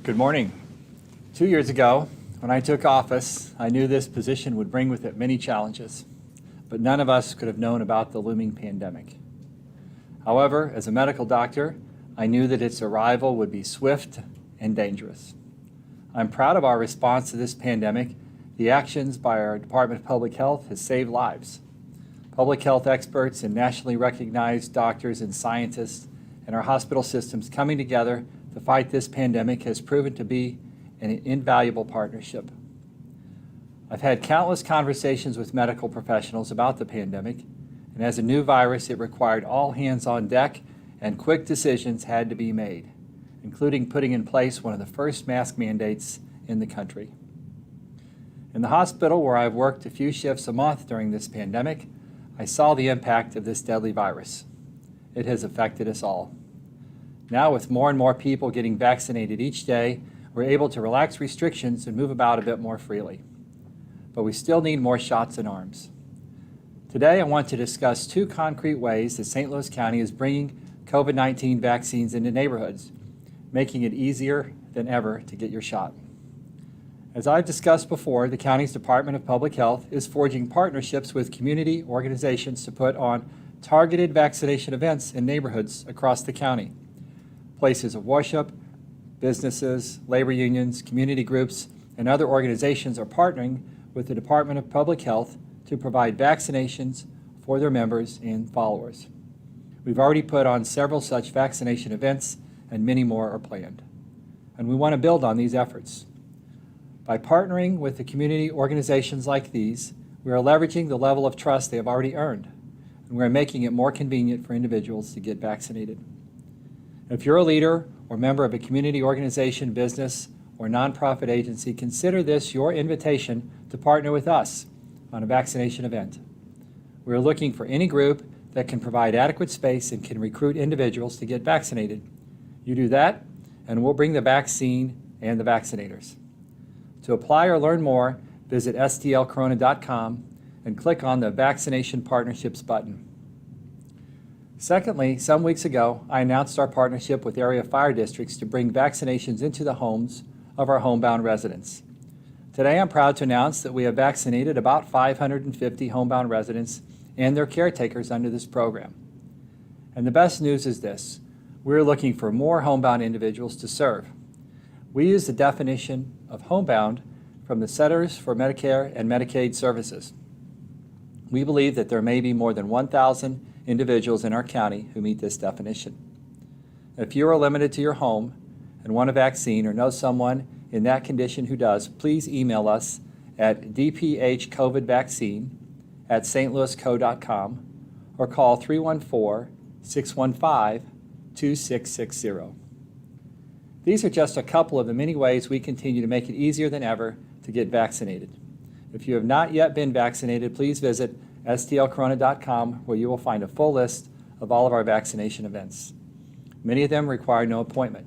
Good morning. 2 years ago, when I took office, I knew this position would bring with it many challenges, but none of us could have known about the looming pandemic. However, as a medical doctor, I knew that its arrival would be swift and dangerous. I'm proud of our response to this pandemic. The actions by our Department of Public Health has saved lives. Public health experts and nationally recognized doctors and scientists and our hospital systems coming together to fight this pandemic has proven to be an invaluable partnership. I've had countless conversations with medical professionals about the pandemic, and as a new virus, it required all hands on deck and quick decisions had to be made, including putting in place one of the first mask mandates in the country. In the hospital where I've worked a few shifts a month during this pandemic, I saw the impact of this deadly virus. It has affected us all. Now, with more and more people getting vaccinated each day, we're able to relax restrictions and move about a bit more freely. But we still need more shots in arms. Today, I want to discuss two concrete ways that St. Louis County is bringing COVID-19 vaccines into neighborhoods, making it easier than ever to get your shot. As I've discussed before, the county's Department of Public Health is forging partnerships with community organizations to put on targeted vaccination events in neighborhoods across the county. Places of worship, businesses, labor unions, community groups, and other organizations are partnering with the Department of Public Health to provide vaccinations for their members and followers. We've already put on several such vaccination events, and many more are planned. And we want to build on these efforts. By partnering with the community organizations like these, we are leveraging the level of trust they have already earned, and we are making it more convenient for individuals to get vaccinated. If you're a leader or member of a community organization, business, or nonprofit agency, consider this your invitation to partner with us on a vaccination event. We are looking for any group that can provide adequate space and can recruit individuals to get vaccinated. You do that, and we'll bring the vaccine and the vaccinators. To apply or learn more, visit stlcorona.com and click on the Vaccination Partnerships button. Secondly, some weeks ago, I announced our partnership with area fire districts to bring vaccinations into the homes of our homebound residents. Today, I'm proud to announce that we have vaccinated about 550 homebound residents and their caretakers under this program. And the best news is this: we're looking for more homebound individuals to serve. We use the definition of homebound from the Centers for Medicare and Medicaid Services. We believe that there may be more than 1,000 individuals in our county who meet this definition. If you are limited to your home and want a vaccine or know someone in that condition who does, please email us at dphcovidvaccine@stlouisco.com or call 314-615-2660. These are just a couple of the many ways we continue to make it easier than ever to get vaccinated. If you have not yet been vaccinated, please visit stlcorona.com, where you will find a full list of all of our vaccination events. Many of them require no appointment.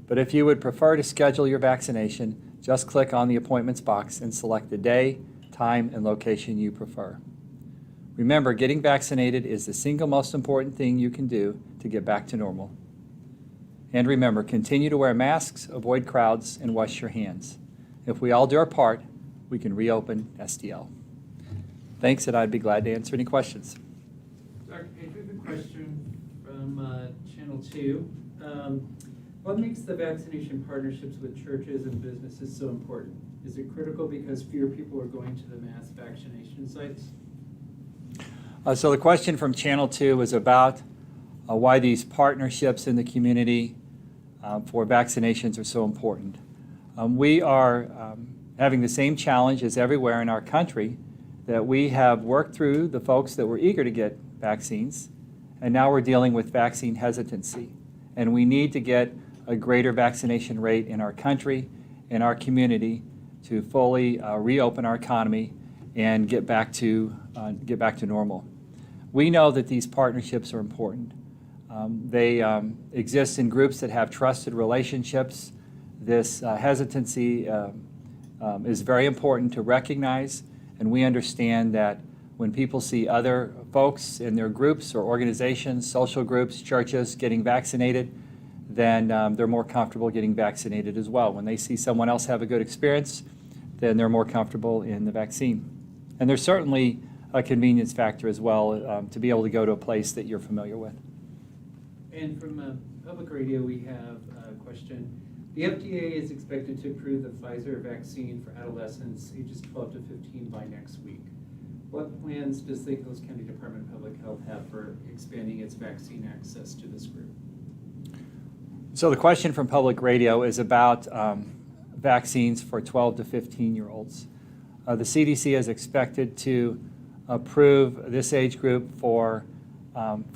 But if you would prefer to schedule your vaccination, just click on the appointments box and select the day, time, and location you prefer. Remember, getting vaccinated is the single most important thing you can do to get back to normal. And remember, continue to wear masks, avoid crowds, and wash your hands. If we all do our part, we can reopen STL. Thanks, and I'd be glad to answer any questions. Dr. Page, we have a question from Channel 2. What makes the vaccination partnerships with churches and businesses so important? Is it critical because fewer people are going to the mass vaccination sites? So the question from Channel 2 is about why these partnerships in the community for vaccinations are so important. We are having the same challenge as everywhere in our country, that we have worked through the folks that were eager to get vaccines, and now we're dealing with vaccine hesitancy. And we need to get a greater vaccination rate in our country, in our community, to fully reopen our economy and get back to normal. We know that these partnerships are important. They exist in groups that have trusted relationships. This hesitancy is very important to recognize, and we understand that when people see other folks in their groups or organizations, social groups, churches getting vaccinated, then they're more comfortable getting vaccinated as well. When they see someone else have a good experience, then they're more comfortable in the vaccine. And there's certainly a convenience factor as well to be able to go to a place that you're familiar with. And from Public Radio, we have a question. The FDA is expected to approve the Pfizer vaccine for adolescents ages 12 to 15 by next week. What plans does St. Louis County Department of Public Health have for expanding its vaccine access to this group? So the question from Public Radio is about vaccines for 12 to 15-year-olds. The CDC is expected to approve this age group for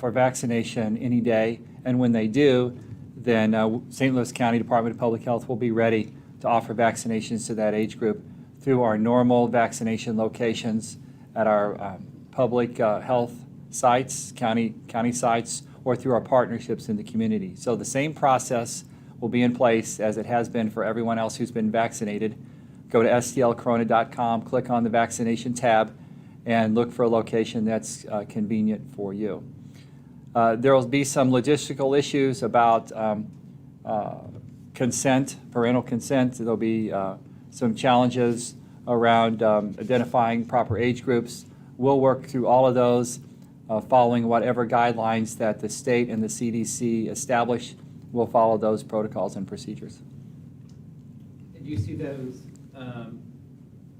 vaccination any day, and when they do, then St. Louis County Department of Public Health will be ready to offer vaccinations to that age group through our normal vaccination locations at our public health sites, county sites, or through our partnerships in the community. So the same process will be in place as it has been for everyone else who's been vaccinated. Go to stlcorona.com, click on the vaccination tab, and look for a location that's convenient for you. There will be some logistical issues about consent, parental consent. There'll be some challenges around identifying proper age groups. We'll work through all of those following whatever guidelines that the state and the CDC establish. We'll follow those protocols and procedures. And do you see those,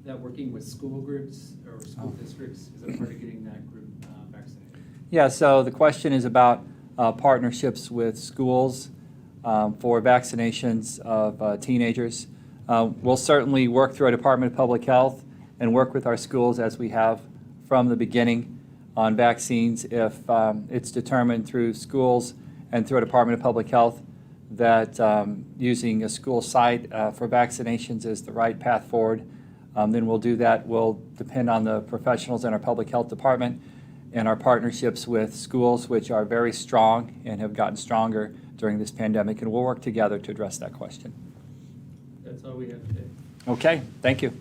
that working with school groups or school districts is a part of getting that group vaccinated? Yeah, so the question is about partnerships with schools for vaccinations of teenagers. We'll certainly work through our Department of Public Health and work with our schools as we have from the beginning on vaccines. If it's determined through schools and through our Department of Public Health that using a school site for vaccinations is the right path forward, then we'll do that. We'll depend on the professionals in our Public Health Department and our partnerships with schools, which are very strong and have gotten stronger during this pandemic, and we'll work together to address that question. That's all we have today. Okay, thank you.